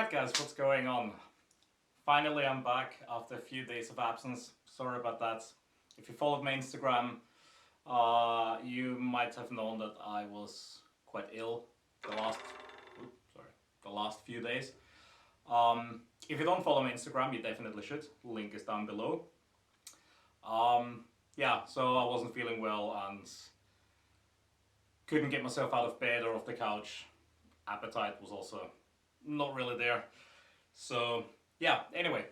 Alright guys, what's going on? Finally I'm back after a few days of absence. Sorry about that. If you followed my Instagram, you might have known that I was quite ill the last few days. If you don't follow my Instagram, you definitely should. Link is down below. Yeah, so I wasn't feeling well and couldn't get myself out of bed or off the couch. Appetite was also not really there. So yeah, anyway,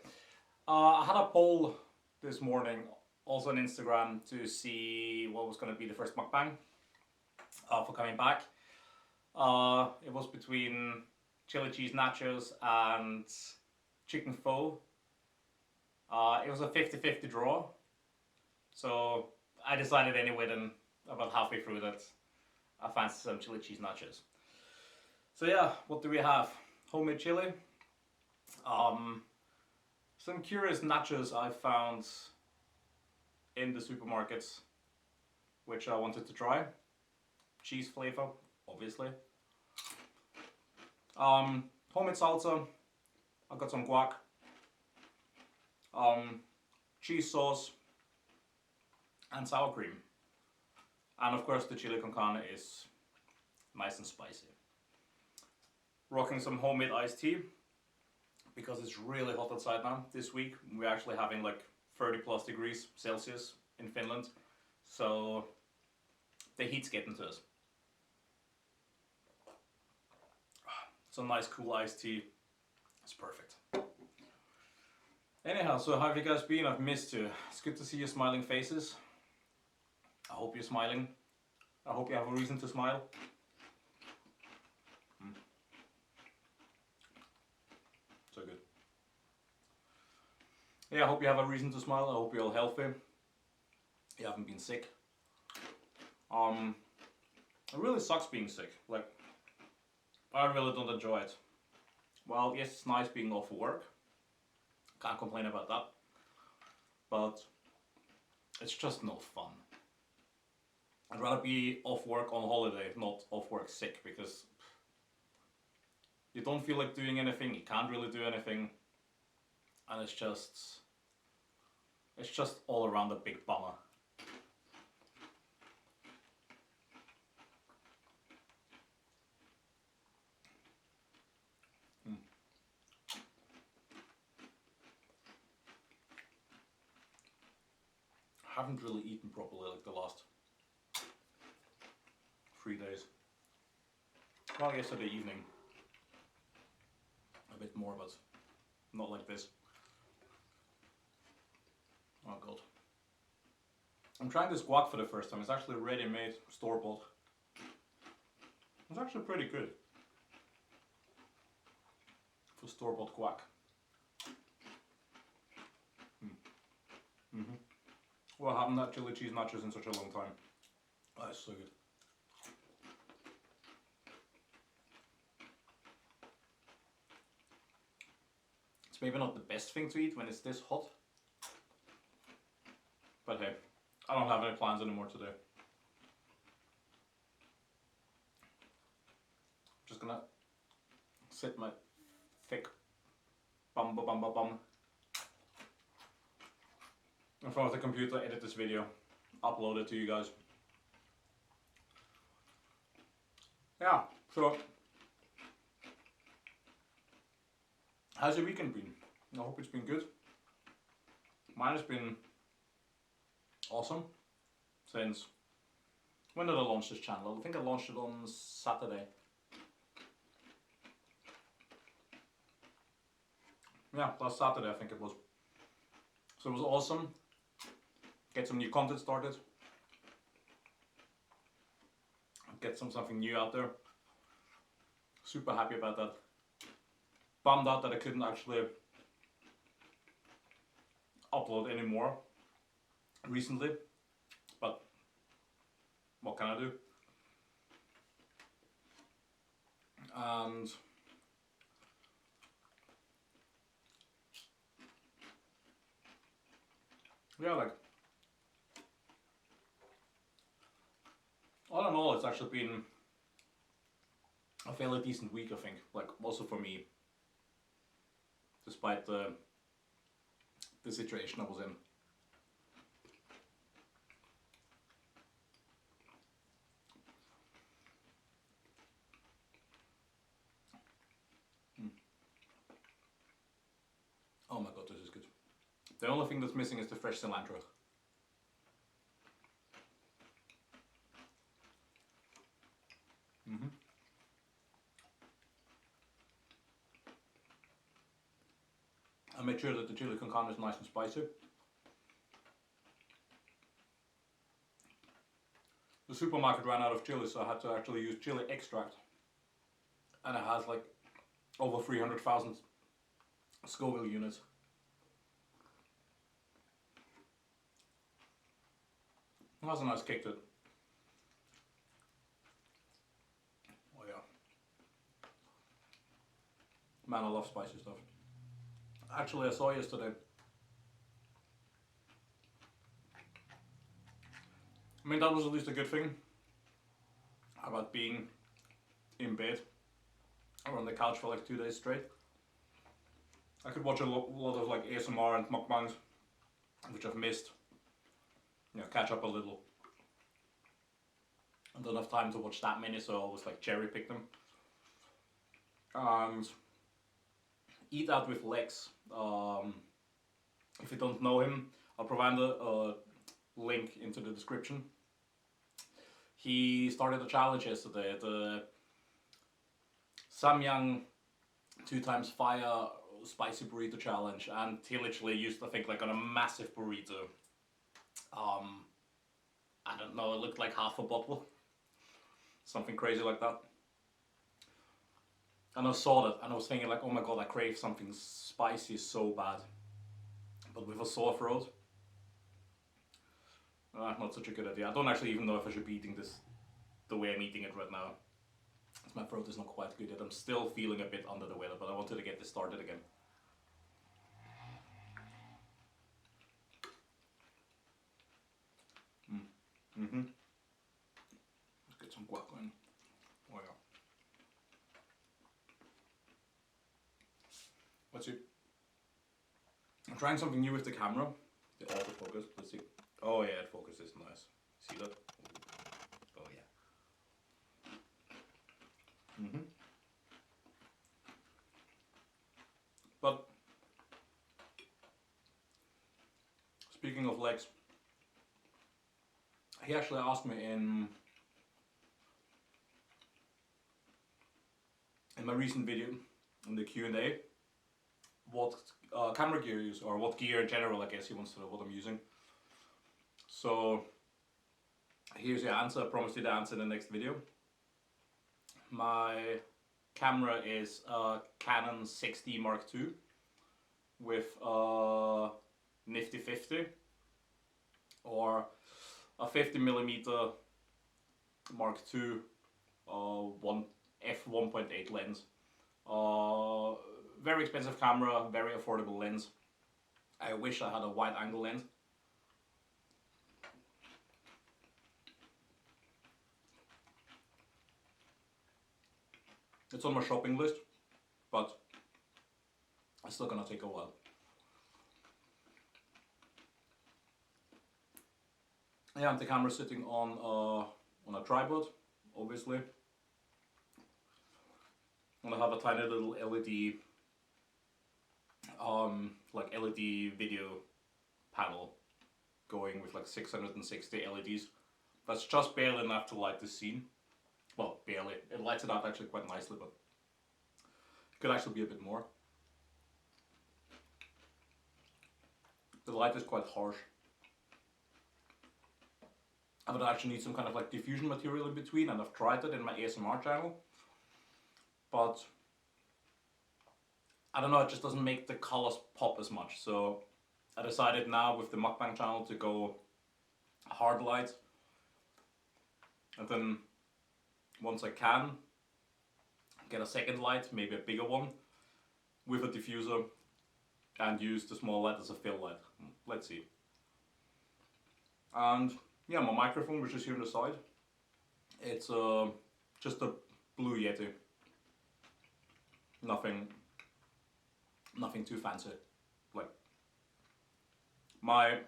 I had a poll this morning also on Instagram to see what was going to be the first mukbang for coming back. It was between chili cheese nachos and chicken pho. It was a 50-50 draw. So I decided anyway then about halfway through that I fancy some chili cheese nachos. So yeah, what do we have? Homemade chili. Some curious nachos I found in the supermarkets, which I wanted to try. Cheese flavor, obviously. Homemade salsa. I got some guac. Cheese sauce and sour cream. And of course the chili con carne is nice and spicy. Rocking some homemade iced tea because it's really hot outside now. This week we're actually having like 30+ degrees Celsius in Finland, so the heat's getting to us. Some nice cool iced tea, it's perfect. Anyhow, so how have you guys been? I've missed you. It's good to see your smiling faces. I hope you're smiling. I hope you have a reason to smile. So good. Yeah, I hope you have a reason to smile. I hope you're all healthy. You haven't been sick. It really sucks being sick. Like, I really don't enjoy it. Well, yes, it's nice being off work. Can't complain about that. But it's just no fun. I'd rather be off work on holiday, not off work sick, because you don't feel like doing anything, you can't really do anything, and it's just all around a big bummer. I haven't really eaten properly like the last 3 days. Well, yesterday evening a bit more, but not like this. Oh god. I'm trying this guac for the first time. It's actually ready-made, store-bought. It's actually pretty good for store-bought guac. Well, I haven't had chili cheese nachos in such a long time. Oh, it's so good. It's maybe not the best thing to eat when it's this hot. But hey, I don't have any plans anymore today. I'm just gonna sit my thick bum in front of the computer, edit this video, upload it to you guys. Yeah, so how's your weekend been? I hope it's been good. Mine has been awesome since, when did I launch this channel? I think I launched it on Saturday. Yeah, last Saturday I think it was. So it was awesome. Get some new content started. Get something new out there. Super happy about that. Bummed out that I couldn't actually upload anymore recently, but what can I do? And yeah, like all in all, it's actually been a fairly decent week, I think. Like, also for me, despite the situation I was in. Oh my god, this is good. The only thing that's missing is the fresh cilantro. I made sure that the chili con carne is nice and spicy. The supermarket ran out of chili, so I had to actually use chili extract. And it has like over 300,000 Scoville units. That's a nice kick to it. Oh yeah. Man, I love spicy stuff. Actually, I saw yesterday. I mean, that was at least a good thing about being in bed or on the couch for like 2 days straight. I could watch a lot of like ASMR and mukbangs, which I've missed. You know, catch up a little. I don't have time to watch that many, so I always like cherry pick them. And Eat Out with Lex. If you don't know him, I'll provide a link into the description. He started a challenge yesterday, the Samyang 2x fire spicy burrito challenge, and he literally used, I think, like on a massive burrito. I don't know, it looked like half a bottle. Something crazy like that. And I saw that and I was thinking like, oh my god, I crave something spicy so bad. But with a sore throat, not such a good idea. I don't actually even know if I should be eating this the way I'm eating it right now. My throat is not quite good yet. I'm still feeling a bit under the weather, but I wanted to get this started again. Let's get some guac in. Oh yeah. Let's see. I'm trying something new with the camera. The autofocus. Let's see. Oh yeah, it focuses nice. See that? Oh yeah. But speaking of Lex, he actually asked me in my recent video, in the Q&A, what camera gear I use, or what gear in general, I guess he wants to know what I'm using. So here's the answer. I promised you the answer in the next video. My camera is a Canon 6D Mark II with a nifty 50 or a 50mm Mark II f1.8 lens. Very expensive camera, very affordable lens. I wish I had a wide angle lens. It's on my shopping list, but it's still gonna take a while. Yeah, and the camera's sitting on a tripod, obviously. And I have a tiny little LED, like LED video panel going with like 660 LEDs. That's just barely enough to light the scene. Well, barely. It lights it up actually quite nicely, but it could actually be a bit more. The light is quite harsh. I would actually need some kind of like diffusion material in between, and I've tried it in my ASMR channel. But I don't know, it just doesn't make the colors pop as much. So I decided now with the mukbang channel to go hard light. And then once I can, get a second light, maybe a bigger one, with a diffuser, and use the small light as a fill light. Let's see. And yeah, my microphone, which is here on the side, it's just a Blue Yeti. Nothing Nothing too fancy. Like my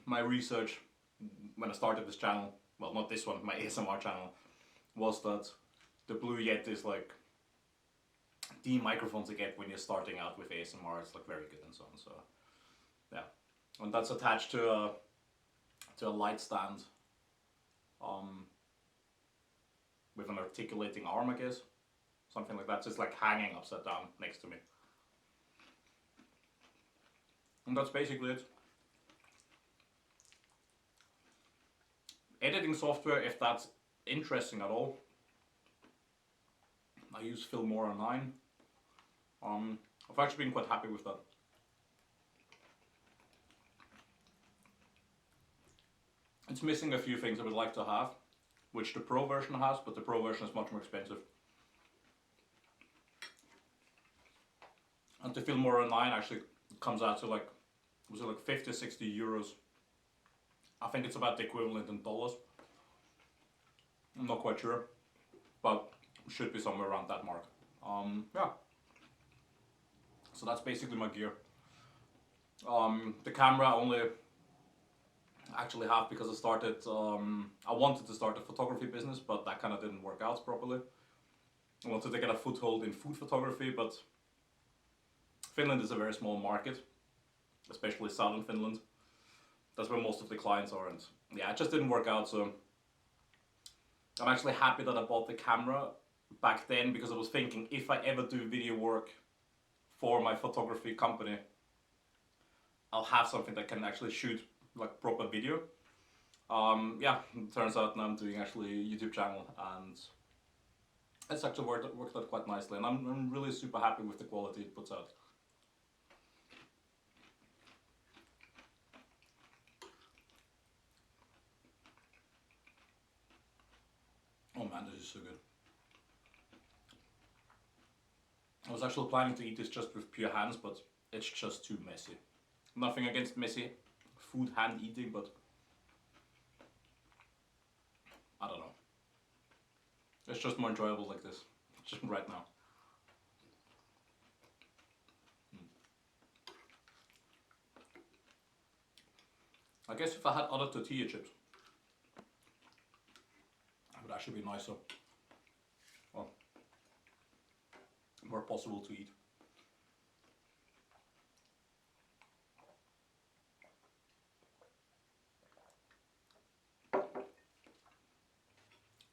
my research when I started this channel, well, not this one, my ASMR channel, was that the Blue Yeti is like the microphone to get when you're starting out with ASMR. It's like very good and so on. So yeah, and that's attached to a light stand with an articulating arm, I guess, something like that, just like hanging upside down next to me. And that's basically it. Editing software, if that's interesting at all, I use Filmora 9. I've actually been quite happy with that. It's missing a few things I would like to have, which the Pro version has, but the Pro version is much more expensive. And the Filmora 9 actually comes out to like, was it like 50, 60 euros? I think it's about the equivalent in dollars. I'm not quite sure, but should be somewhere around that mark. Yeah. So that's basically my gear. The camera I only actually have because I started, I wanted to start a photography business, but that kind of didn't work out properly. I wanted to get a foothold in food photography, but Finland is a very small market, especially southern Finland. That's where most of the clients are, and yeah, it just didn't work out. So I'm actually happy that I bought the camera back then, because I was thinking if I ever do video work for my photography company, I'll have something that can actually shoot like proper video. Yeah, it turns out now I'm doing actually a YouTube channel, and it's actually worked out quite nicely, and I'm really super happy with the quality it puts out. Oh man, this is so good. I was actually planning to eat this just with pure hands, but it's just too messy. Nothing against messy food hand eating, but I don't know. It's just more enjoyable like this, just right now. I guess if I had other tortilla chips, it would actually be nicer. Well, more possible to eat.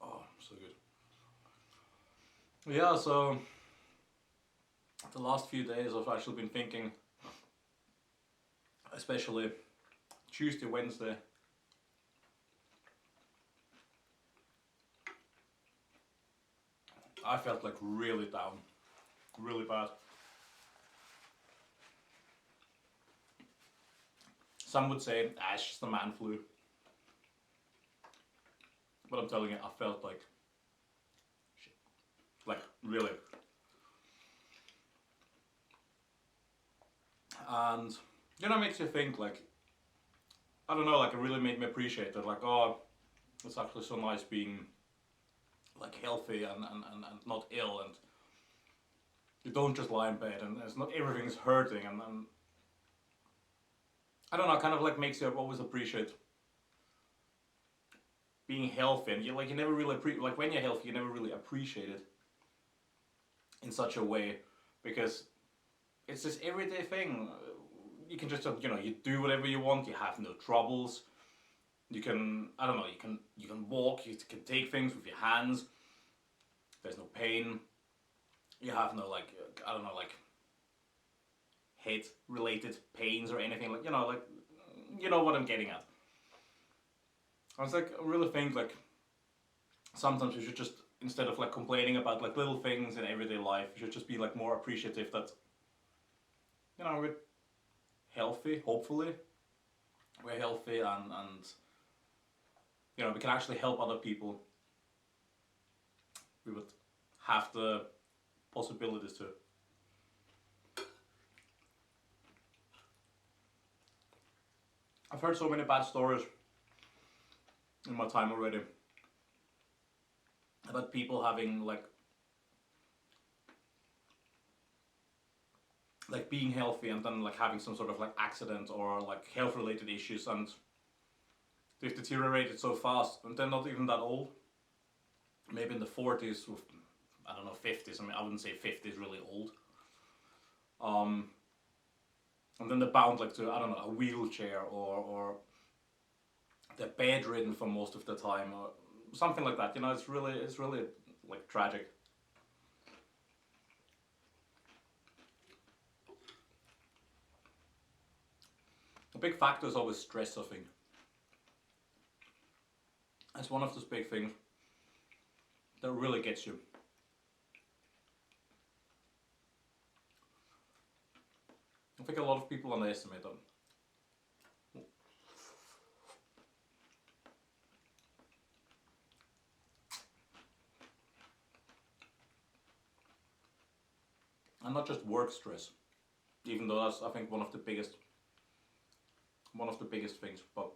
Oh, so good. Yeah, so the last few days I've actually been thinking, especially Tuesday, Wednesday, I felt like really down, really bad. Some would say, it's just a man flu. But I'm telling you, I felt like shit. Like, really. And, you know, it makes you think, like, I don't know, like, it really made me appreciate that, like, oh, it's actually so nice being, like, healthy and not ill, and you don't just lie in bed, and it's not everything is hurting, and I don't know, kind of like makes you always appreciate being healthy, and you never really like when you're healthy, you never really appreciate it in such a way, because it's this everyday thing. You can just, you know, you do whatever you want, you have no troubles, you can, I don't know, you can walk, you can take things with your hands, there's no pain, you have no, like, I don't know, like head related pains or anything, like, you know, like, you know what I'm getting at. I was like, I really think like sometimes you should just, instead of like complaining about like little things in everyday life, you should just be like more appreciative that, you know, we're healthy, hopefully we're healthy, and you know, we can actually help other people. We would have the possibilities to. I've heard so many bad stories in my time already about people having like like being healthy and then like having some sort of like accident or like health related issues, and they've deteriorated so fast, and they're not even that old. Maybe in the 40s, with, I don't know, 50s. I mean, I wouldn't say 50 is really old. And then they're bound like to, I don't know, a wheelchair, or they're bedridden for most of the time or something like that. You know, it's really like tragic. A big factor is always stress, I think. It's one of those big things that really gets you. I think a lot of people underestimate them. And not just work stress, even though that's, I think, one of the biggest things, but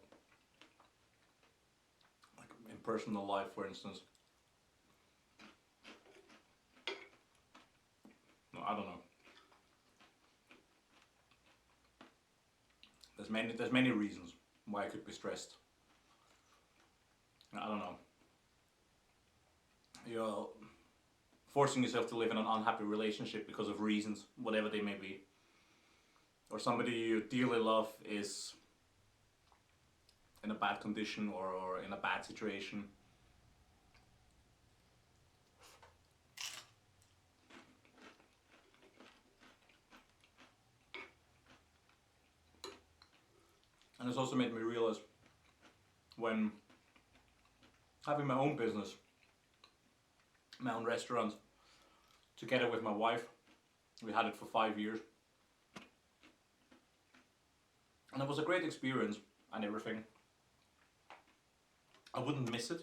like in personal life, for instance. No, I don't know. There's many reasons why I could be stressed. I don't know. You're forcing yourself to live in an unhappy relationship because of reasons, whatever they may be. Or somebody you dearly love is in a bad condition or in a bad situation. And it's also made me realize, when having my own business, my own restaurant, together with my wife, we had it for 5 years. And it was a great experience and everything. I wouldn't miss it.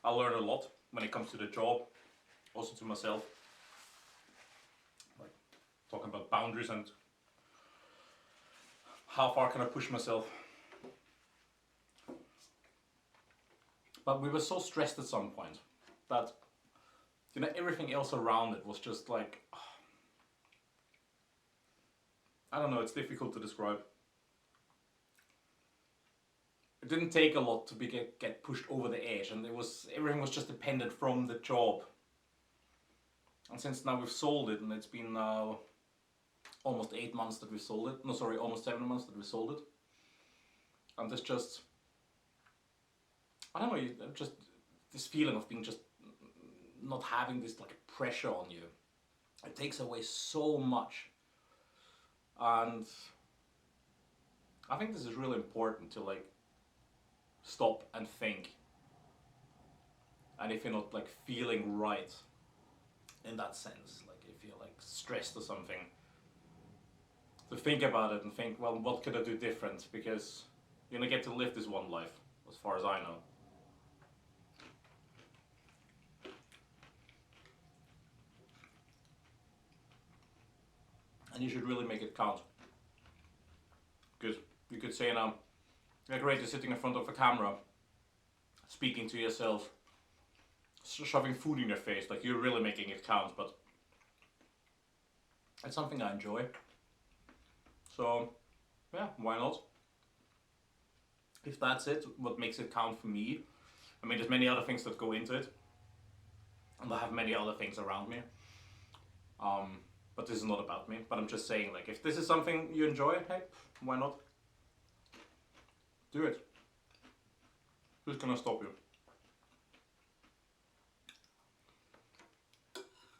I learned a lot when it comes to the job, also to myself. Like talking about boundaries and how far can I push myself. But we were so stressed at some point that, you know, everything else around it was just like, I don't know, it's difficult to describe. It didn't take a lot to get pushed over the edge, and everything was just dependent from the job. And since now we've sold it, and it's been now almost 8 months that we sold it. No, sorry, almost 7 months that we sold it. And there's just, I don't know, just this feeling of being just not having this like pressure on you. It takes away so much. And I think this is really important to like stop and think. And if you're not like feeling right in that sense, like if you're like stressed or something, to think about it and think, well, what could I do different? Because you're gonna get to live this one life, as far as I know. And you should really make it count. Because you could say now, yeah, great, you're sitting in front of a camera, speaking to yourself, shoving food in your face, like you're really making it count, but it's something I enjoy. So, yeah, why not? If that's it, what makes it count for me? I mean, there's many other things that go into it, and I have many other things around me. But this is not about me. But I'm just saying, like, if this is something you enjoy, hey, why not? Do it. Who's gonna stop you?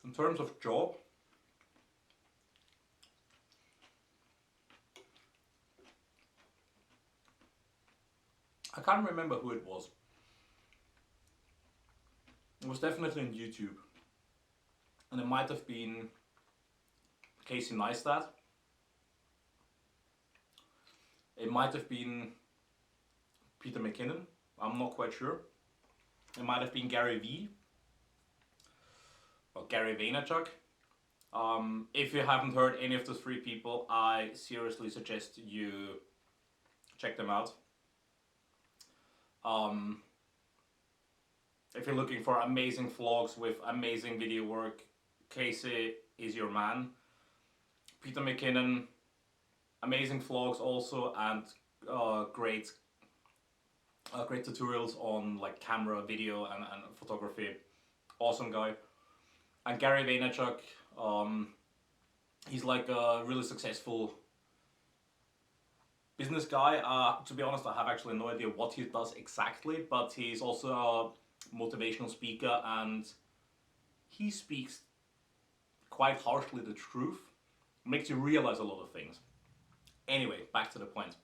In terms of job, I can't remember who it was. It was definitely on YouTube. And it might have been Casey Neistat. It might have been Peter McKinnon. I'm not quite sure. It might have been Gary Vee. Or Gary Vaynerchuk. If you haven't heard any of those three people, I seriously suggest you check them out. If you're looking for amazing vlogs with amazing video work, Casey is your man. Peter McKinnon, amazing vlogs also, and great tutorials on like camera, video, and photography. Awesome guy. And Gary Vaynerchuk, he's like a really successful business guy. To be honest, I have actually no idea what he does exactly, but he's also a motivational speaker, and he speaks quite harshly the truth. Makes you realize a lot of things. Anyway, back to the point.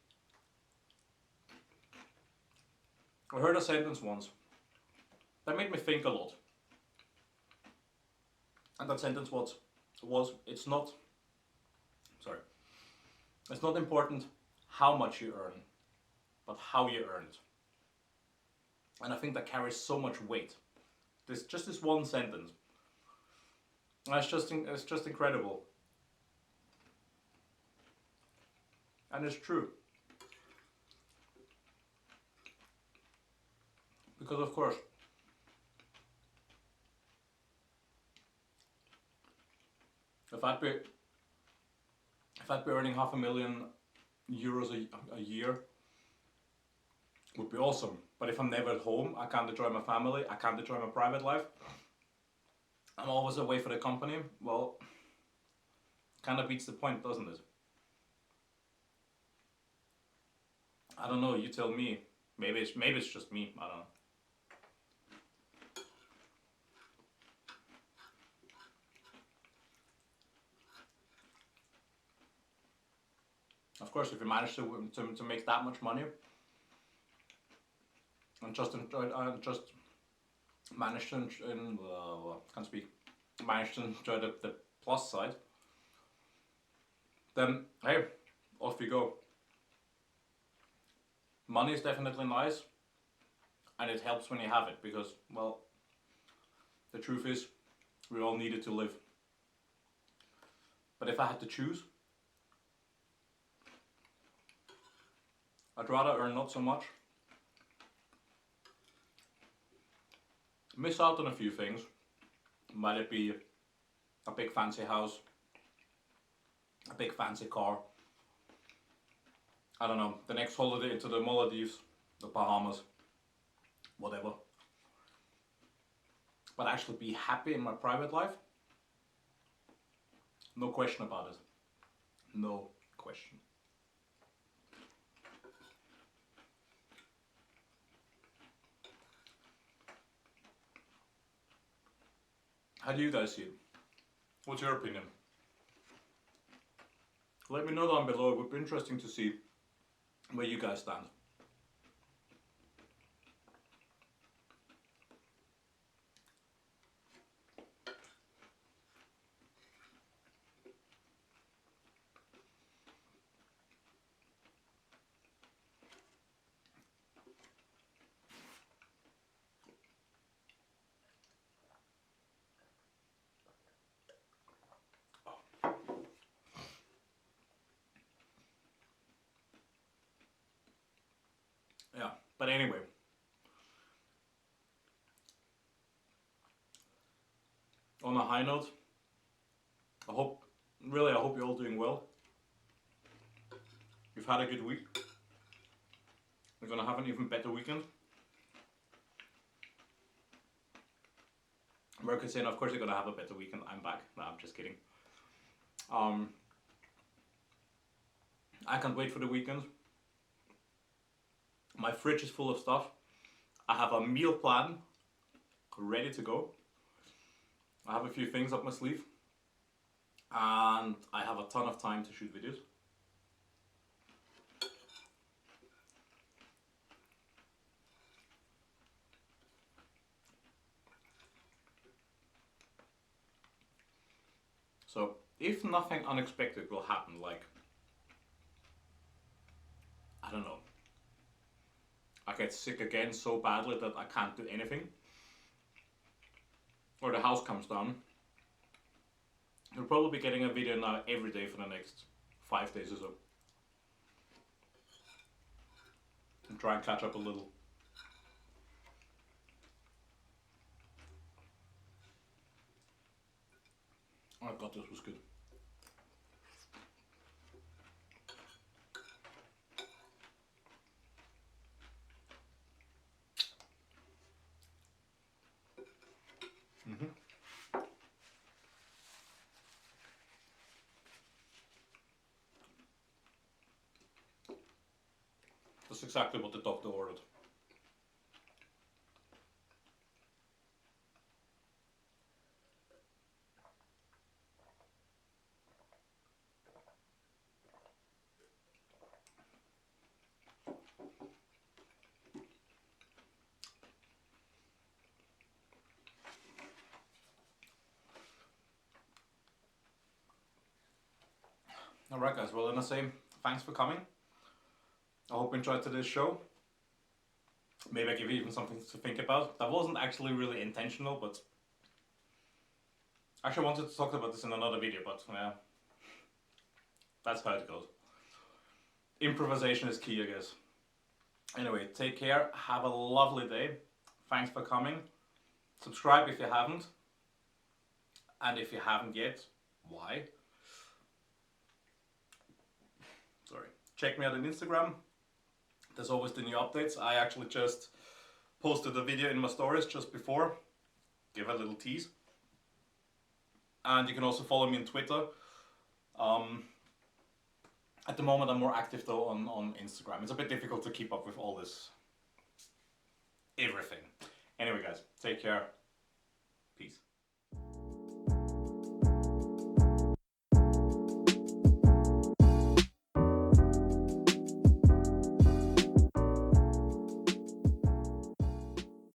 I heard a sentence once that made me think a lot. And that sentence was it's not important how much you earn, but how you earn it. And I think that carries so much weight. Just this one sentence. And it's just incredible. And it's true. Because of course, if I'd be earning €500,000 a year, would be awesome. But if I'm never at home, I can't enjoy my family, I can't enjoy my private life, I'm always away for the company, well, kind of beats the point, doesn't it? I don't know, you tell me. Maybe it's just me, I don't know. Of course, if you manage to make that much money and just manage to enjoy the plus side, then hey, off you go. Money is definitely nice, and it helps when you have it, because, well, the truth is, we all need it to live. But if I had to choose, I'd rather earn not so much, miss out on a few things, might it be a big fancy house, a big fancy car, I don't know, the next holiday into the Maldives, the Bahamas, whatever. But actually be happy in my private life? No question about it. No question. How do you guys see it? What's your opinion? Let me know down below, it would be interesting to see where you guys stand. Yeah, but anyway, on a high note, I hope you're all doing well. You've had a good week. You're gonna have an even better weekend. America saying, of course you're gonna have a better weekend. I'm back. No, I'm just kidding. I can't wait for the weekend. My fridge is full of stuff. I have a meal plan ready to go. I have a few things up my sleeve. And I have a ton of time to shoot videos. So, if nothing unexpected will happen, like, I don't know, I get sick again so badly that I can't do anything, or the house comes down, you'll probably be getting a video now every day for the next 5 days or so. And try and catch up a little. Oh god, this was good. exactly what the doctor ordered. Alright guys, well then I say thanks for coming. I hope you enjoyed today's show. Maybe I give you even something to think about. That wasn't actually really intentional, but actually I wanted to talk about this in another video, but that's how it goes. Improvisation is key, I guess. Anyway, take care, have a lovely day. Thanks for coming. Subscribe if you haven't. And if you haven't yet, why? Sorry. Check me out on Instagram. There's always the new updates. I actually just posted a video in my stories just before. Give a little tease. And you can also follow me on Twitter. At the moment I'm more active though on Instagram. It's a bit difficult to keep up with all this everything. Anyway guys, take care.